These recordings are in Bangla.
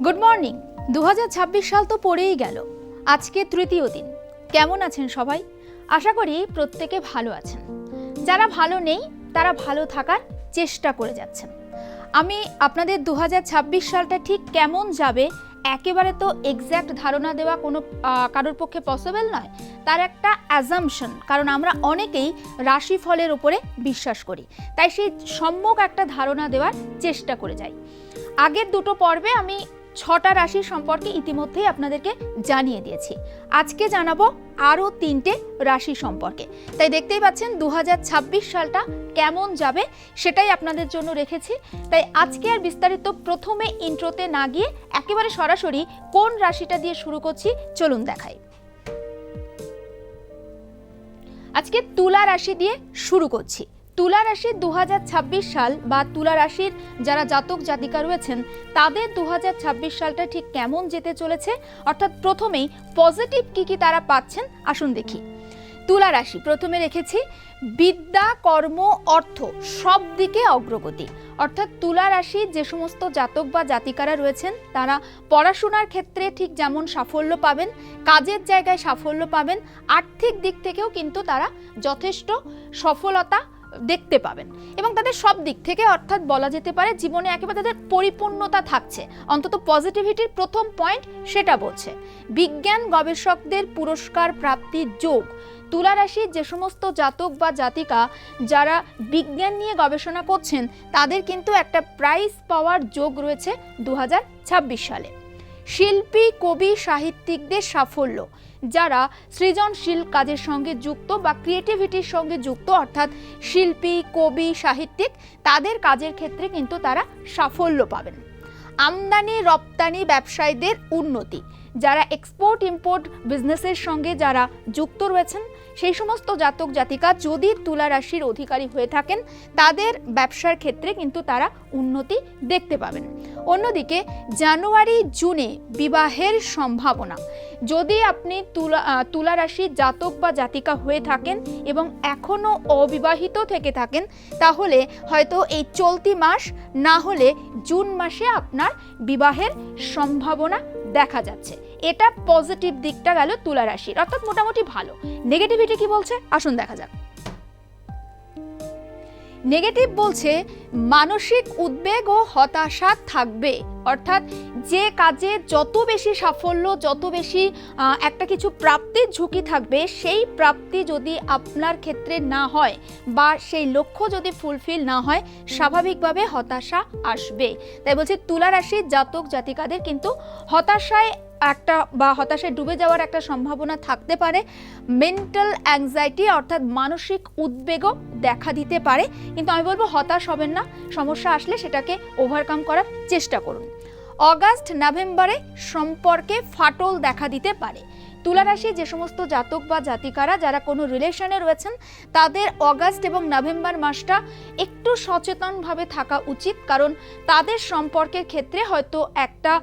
Good morning. 2026 সাল তো পড়েই গেল। আজকে তৃতীয় দিন। কেমন আছেন সবাই? আশা করি প্রত্যেকে ভালো আছেন। যারা ভালো নেই তারা ভালো থাকার চেষ্টা করে যাচ্ছেন। আমি আপনাদের 2026 সালটা ঠিক কেমন যাবে একেবারে তো এক্স্যাক্ট ধারণা দেওয়া কোনো কারোর পক্ষে পসিবল নয়। তার একটা অ্যাজাম্পশন, কারণ আমরা অনেকেই রাশিফলের উপরে বিশ্বাস করি, তাই সেই সম্যক একটা ধারণা দেওয়ার চেষ্টা করে যাই। আগের দুটো পর্বে আমি 6টা রাশি সম্পর্কে ইতিমধ্যেই আপনাদেরকে জানিয়ে দিয়েছি। আজকে জানাবো আরও 3টে রাশি সম্পর্কে। তাই দেখতেই পাচ্ছেন 2026 সালটা কেমন যাবে সেটাই আপনাদের জন্য রেখেছি। তাই আজকে আর বিস্তারিত প্রথমে ইন্ট্রোতে না গিয়ে একেবারে সরাসরি কোন রাশিটা দিয়ে শুরু করছি চলুন দেখাই। আজকে তুলা রাশি দিয়ে শুরু করছি। তুলা রাশির 2026 সাল বা তুলা রাশির যারা জাতক জাতিকা রয়েছেন তাদের 2026 সালটা ঠিক কেমন যেতে চলেছে, অর্থাৎ প্রথমেই পজিটিভ কি তারা পাচ্ছেন আসুন দেখি। তুলা রাশি প্রথমে রেখেছি বিদ্যা, কর্ম, অর্থ সব দিকে অগ্রগতি। অর্থাৎ তুলা রাশির যে সমস্ত জাতক বা জাতিকারা রয়েছেন তারা পড়াশোনার ক্ষেত্রে ঠিক যেমন সাফল্য পাবেন, কাজের জায়গায় সাফল্য পাবেন, আর্থিক দিক থেকেও কিন্তু তারা যথেষ্ট সফলতা দেখতে পাবেন এবং তাদের সব দিক থেকে অর্থাৎ বলা যেতে পারে জীবনে একেবারে তাদের পরিপূর্ণতা থাকছে। অন্তত পজিটিভিটির প্রথম পয়েন্ট সেটা বলছে। বিজ্ঞান গবেষকদের পুরস্কার প্রাপ্তির যোগ। তুলা রাশির যে সমস্ত জাতক বা জাতিকা যারা বিজ্ঞান নিয়ে গবেষণা করছেন তাদের কিন্তু একটা প্রাইজ পাওয়ার যোগ রয়েছে 2026 সালে। শিল্পী, কবি, সাহিত্যিকদের সাফল্য। যারা সৃজনশীল কাজের সঙ্গে যুক্ত বা ক্রিয়েটিভিটির সঙ্গে যুক্ত অর্থাৎ শিল্পী, কবি, সাহিত্যিক তাদের কাজের ক্ষেত্রে কিন্তু তারা সাফল্য পাবেন। আমদানি রপ্তানি ব্যবসায়ীদের উন্নতি। যারা এক্সপোর্ট ইম্পোর্ট বিজনেসের সঙ্গে যারা যুক্ত রয়েছেন সেই সমস্ত জাতক জাতিকা যদি তুলা রাশির অধিকারী হয়ে থাকেন তাদের ব্যবসার ক্ষেত্রে কিন্তু তারা উন্নতি দেখতে পাবেন। অন্যদিকে জানুয়ারি জুনে বিবাহের সম্ভাবনা। যদি আপনি তুলা রাশির জাতক বা জাতিকা হয়ে থাকেন এবং এখনও অবিবাহিত থেকে থাকেন তাহলে হয়তো এই চলতি মাস না হলে জুন মাসে আপনার বিবাহের সম্ভাবনা দেখা যাচ্ছে। এটা পজিটিভ দিকটা গেল তুলা রাশির, অর্থাৎ মোটামুটি ভালো। নেগেটিভিটি কি বলছে আসুন দেখা যাক। নেগেটিভ বলছে মানসিক উদ্বেগ ও হতাশা থাকবে। অর্থাৎ যে কাজে যত বেশি সাফল্য, যত বেশি একটা কিছু প্রাপ্তির ঝুঁকি থাকবে সেই প্রাপ্তি যদি আপনার ক্ষেত্রে না হয় বা সেই লক্ষ্য যদি ফুলফিল না হয় স্বাভাবিকভাবে হতাশা আসবে। তাই বলছে তুলা রাশির জাতক জাতিকাদের কিন্তু হতাশায় ডুবে যাওয়ার একটা সম্ভাবনা থাকতে পারে। মেন্টাল অ্যাংজাইটি অর্থাৎ মানসিক উদ্বেগও দেখা দিতে পারে, কিন্তু আমি বলবো হতাশ হবেন না। সমস্যা আসলে সেটাকে ওভারকাম করার চেষ্টা করুন। অগাস্ট নভেম্বরে সম্পর্কে ফাটল দেখা দিতে পারে। তুলা রাশি যে সমস্ত জাতক বা জাতিকারা যারা কোনো রিলেশনে রয়েছেন তাদের অগাস্ট এবং নভেম্বর মাসটা একটু সচেতনভাবে থাকা উচিত, কারণ তাদের সম্পর্কের ক্ষেত্রে হয়তো একটা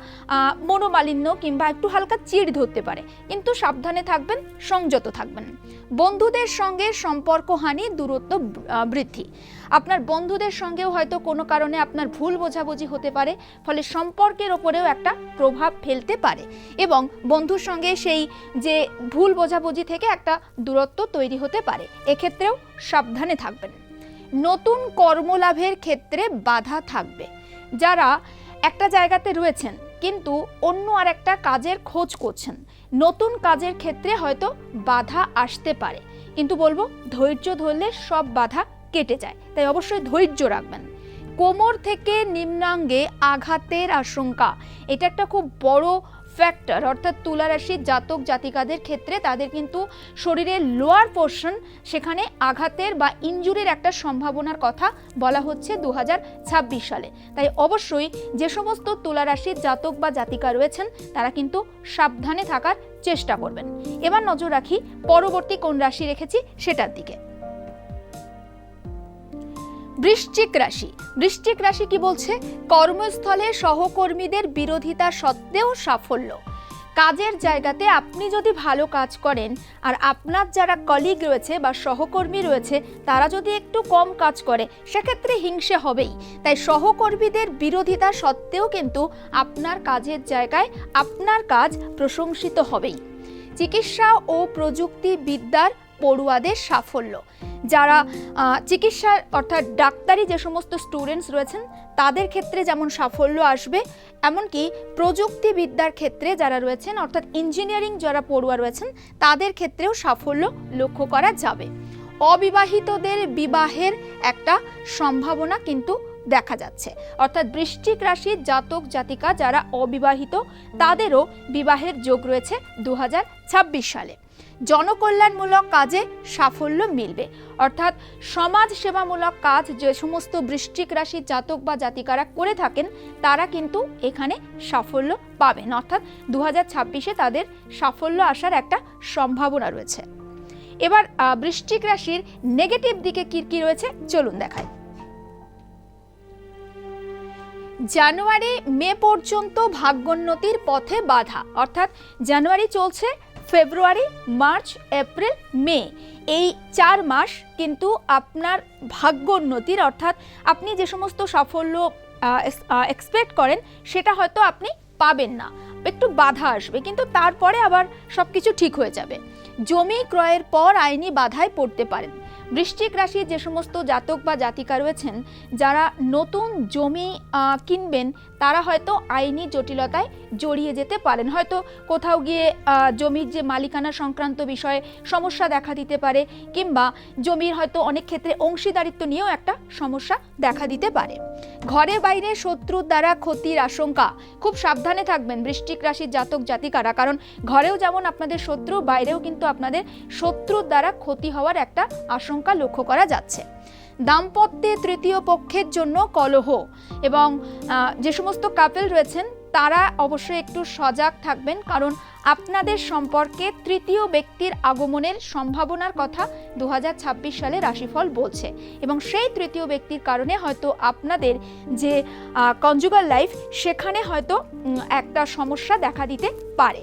মনোমালিন্য কিংবা একটু হালকা চিড় ধরতে পারে, কিন্তু সাবধানে থাকবেন, সংযত থাকবেন। বন্ধুদের সঙ্গে সম্পর্কহানি, দূরত্ব বৃদ্ধি। আপনার বন্ধুদের সঙ্গেও হয়তো কোনো কারণে আপনার ভুল বোঝাবুঝি হতে পারে, ফলে সম্পর্কের ওপরেও একটা প্রভাব ফেলতে পারে এবং বন্ধুর সঙ্গে সেই যে ভুল বোঝাবুঝি থেকে একটা দূরত্ব তৈরি হতে পারে। এক্ষেত্রেও সাবধানে থাকবেন। নতুন কর্মলাভের ক্ষেত্রে বাধা থাকবে। যারা একটা জায়গাতে রয়েছেন কিন্তু অন্য আর একটা কাজের খোঁজ করছেন, নতুন কাজের ক্ষেত্রে হয়তো বাধা আসতে পারে, কিন্তু বলবো ধৈর্য ধরলে সব বাধা কেটে যায়, তাই অবশ্যই ধৈর্য রাখবেন। কোমর থেকে নিম্নাঙ্গে আঘাতের আশঙ্কা, এটা একটা খুব বড় ফ্যাক্টর। অর্থাৎ তুলা রাশির জাতক জাতিকাদের ক্ষেত্রে তাদের কিন্তু শরীরের লোয়ার পোর্শন সেখানে আঘাতের বা ইনজুরির একটা সম্ভাবনার কথা বলা হচ্ছে 2026 সালে। তাই অবশ্যই যে সমস্ত তুলা রাশির জাতক বা জাতিকা রয়েছেন তারা কিন্তু সাবধানে থাকার চেষ্টা করবেন। এবার নজর রাখি পরবর্তী কোন রাশি রেখেছি সেটার দিকে। বৃশ্চিক রাশি। বৃশ্চিক রাশি কি বলছে? কর্মস্থলে সহকর্মীদের বিরোধিতা সত্ত্বেও সাফল্য। কাজের জায়গাতে আপনি যদি ভালো কাজ করেন আর আপনার যারা কলিগ রয়েছে বা সহকর্মী রয়েছে তারা যদি একটু কম কাজ করে, সেক্ষেত্রে হিংসে হবেই। তাই সহকর্মীদের বিরোধিতা সত্ত্বেও কিন্তু আপনার কাজের জায়গায় আপনার কাজ প্রশংসিত হবেই। চিকিৎসা ও প্রযুক্তিবিদ্যার পড়ুয়াদের সাফল্য, যারা চিকিৎসা অর্থাৎ ডাক্তারি যে সমস্ত স্টুডেন্টস রয়েছেন তাদের ক্ষেত্রে যেমন সাফল্য আসবে, এমনকি প্রযুক্তিবিদ্যার ক্ষেত্রে যারা রয়েছেন অর্থাৎ ইঞ্জিনিয়ারিং যারা পড়ুয়া রয়েছেন তাদের ক্ষেত্রেও সাফল্য লক্ষ্য করা যাবে। অবিবাহিতদের বিবাহের একটা সম্ভাবনা কিন্তু দেখা যাচ্ছে, অর্থাৎ বৃশ্চিক রাশির জাতক জাতিকা যারা অবিবাহিত তাদেরও বিবাহের যোগ রয়েছে 2026 সালে। জনকল্যাণমূলক কাজে সাফল্য মিলবে, অর্থাৎ সমাজ সেবামূলক কাজ যে সমস্ত বৃশ্চিক রাশির জাতক বা জাতিকারা করে থাকেন তারা কিন্তু এখানে সাফল্য পাবেন, অর্থাৎ 2026-এ তাদের সাফল্য আসার একটা সম্ভাবনা রয়েছে। এবার বৃশ্চিক রাশির নেগেটিভ দিকে কি কি রয়েছে চলুন দেখাই। জানুয়ারি মে পর্যন্ত ভাগ্যোন্নতির পথে বাধা, অর্থাৎ জানুয়ারি চলছে, ফেব্রুয়ারি, মার্চ, এপ্রিল, মে, এই 4 মাস কিন্তু আপনার ভাগ্যোন্নতির, অর্থাৎ আপনি যে সমস্ত সাফল্য এক্সপেক্ট করেন সেটা হয়তো আপনি পাবেন না, একটু বাধা আসবে, কিন্তু তারপরে আবার সব কিছু ঠিক হয়ে যাবে। জমি ক্রয়ের পর আইনি বাধায় পড়তে পারেন। বৃশ্চিক রাশির যে সমস্ত জাতক বা জাতিকা রয়েছেন যারা নতুন জমি কিনবেন তারা হয়তো আইনি জটিলতায় জড়িয়ে যেতে পারেন, হয়তো কোথাও গিয়ে জমির যে মালিকানা সংক্রান্ত বিষয়ে সমস্যা দেখা দিতে পারে, কিংবা জমির হয়তো অনেক ক্ষেত্রে অংশীদারিত্ব নিয়েও একটা সমস্যা দেখা দিতে পারে। ঘরে বাইরে শত্রুর দ্বারা ক্ষতির আশঙ্কা, খুব সাবধানে থাকবেন বৃশ্চিক রাশির জাতক জাতিকারা, কারণ ঘরেও যেমন আপনাদের শত্রু, বাইরেও কিন্তু আপনাদের শত্রুর দ্বারা ক্ষতি হওয়ার একটা আশঙ্কা লক্ষ্য করা যাচ্ছে। দাম্পত্যে তৃতীয় পক্ষের জন্য কলহ, এবং যে সমস্ত কাপল রয়েছেন তারা অবশ্যই একটু সজাগ থাকবেন, কারণ আপনাদের সম্পর্কে তৃতীয় ব্যক্তির আগমনের সম্ভাবনার কথা 2026 সালে রাশিফল বলছে, এবং সেই তৃতীয় ব্যক্তির কারণে হয়তো আপনাদের যে কনজুগাল লাইফ সেখানে হয়তো একটা সমস্যা দেখা দিতে পারে।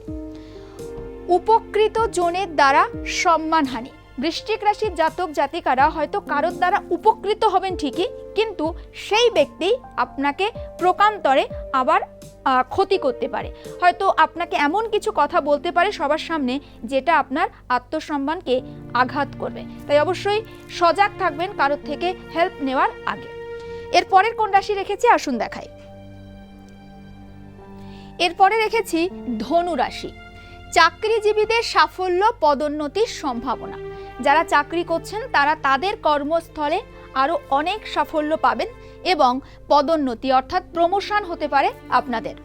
উপকৃত জনের দ্বারা সম্মানহানি, বৃশ্চিক রাশির জাতক জাতিকারা হয়তো কারোর দ্বারা উপকৃত হবেন ঠিকই, কিন্তু সেই ব্যক্তি আপনাকে প্রকান্তরে আবার ক্ষতি করতে পারে, হয়তো আপনাকে এমন কিছু কথা বলতে পারে সবার সামনে যেটা আপনার আত্মসম্মানকে আঘাত করবে। তাই অবশ্যই সজাগ থাকবেন কারোর থেকে হেল্প নেওয়ার আগে। এরপরের কোন রাশি রেখেছি আসুন দেখাই। এরপরে রেখেছি ধনু রাশি। চাকরিজীবীদের সাফল্য, পদোন্নতির সম্ভাবনা, যারা চাকরি করছেন তারা তাদের কর্মস্থলে আরও অনেক সাফল্য পাবেন এবং পদোন্নতি অর্থাৎ প্রমোশন হতে পারে আপনাদের।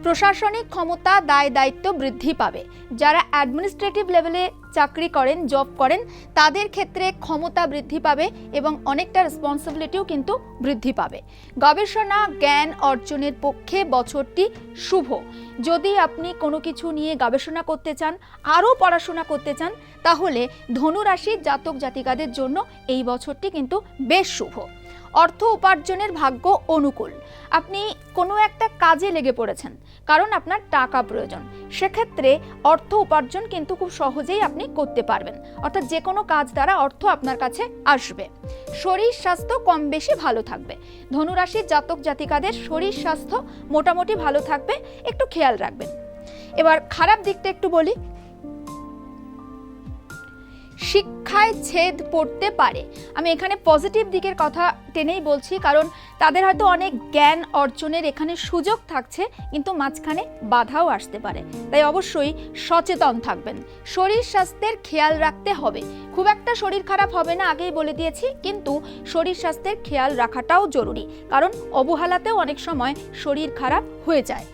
প্রশাসনিক ক্ষমতা, দায় দায়িত্ব বৃদ্ধি পাবে। যারা অ্যাডমিনিস্ট্রেটিভ লেভেলে চাকরি করেন, জব করেন, তাদের ক্ষেত্রে ক্ষমতা বৃদ্ধি পাবে এবং অনেকটা রেসপন্সিবিলিটিও কিন্তু বৃদ্ধি পাবে। গবেষণা, জ্ঞান অর্জনের পক্ষে বছরটি শুভ। যদি আপনি কোনো কিছু নিয়ে গবেষণা করতে চান, আরও পড়াশোনা করতে চান, তাহলে ধনু রাশির জাতক জাতিকাদের জন্য এই বছরটি কিন্তু বেশ শুভ। অর্থ উপার্জনের ভাগ্য অনুকূল। আপনি কোনো একটা কাজে লেগে পড়েছেন কারণ আপনার টাকা প্রয়োজন, সেক্ষেত্রে অর্থ উপার্জন কিন্তু খুব সহজেই আপনি করতে পারবেন, অর্থাৎ যে কোনো কাজ দ্বারা অর্থ আপনার কাছে আসবে। শরীর স্বাস্থ্য কম বেশি ভালো থাকবে। ধনুরাশির জাতক জাতিকাদের শরীর স্বাস্থ্য মোটামুটি ভালো থাকবে, একটু খেয়াল রাখবেন। এবার খারাপ দিকটা একটু বলি। শিক্ষায় ছেদ পড়তে পারে। আমি এখানে পজিটিভ দিকের কথা টেনেই বলছি, কারণ তাদের হয়তো অনেক জ্ঞান অর্জনের এখানে সুযোগ থাকছে, কিন্তু মাঝখানে বাধাও আসতে পারে। তাই অবশ্যই সচেতন থাকবেন। শরীর স্বাস্থ্যের খেয়াল রাখতে হবে। খুব একটা শরীর খারাপ হবে না, আগেই বলে দিয়েছি, কিন্তু শরীর স্বাস্থ্যের খেয়াল রাখাটাও জরুরি, কারণ অবহেলাতেও অনেক সময় শরীর খারাপ হয়ে যায়।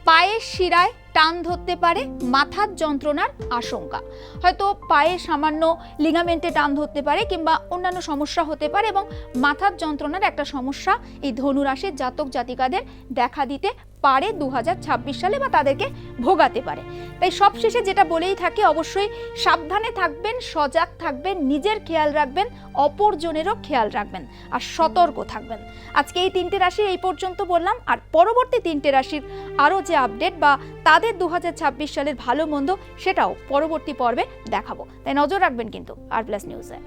পায়ের শিরায় টান ধরতে পারে, মাথার যন্ত্রণার আশঙ্কা। হয়তো পায়ে সামান্য লিগামেন্টে টান ধরতে পারে কিংবা অন্যান্য সমস্যা হতে পারে, এবং মাথার যন্ত্রণার একটা সমস্যা এই ধনুরাশির জাতক জাতিকাদের দেখা দিতে পারে 2026 সালে, বা তাদেরকে ভোগাতে পারে। তাই সবশেষে যেটা বলেই থাকে, অবশ্যই সাবধানে থাকবেন, সজাগ থাকবেন, নিজের খেয়াল রাখবেন, অপরজনেরও খেয়াল রাখবেন আর সতর্ক থাকবেন। আজকে এই 3টে রাশি এই পর্যন্ত বললাম, আর পরবর্তী 3টে রাশির আরও যে আপডেট বা তাদের আমাদের 2026 সালের ভালো মন্দ সেটাও পরবর্তী পর্বে দেখাবো, তাই নজর রাখবেন কিন্তু আর প্লাস নিউজে।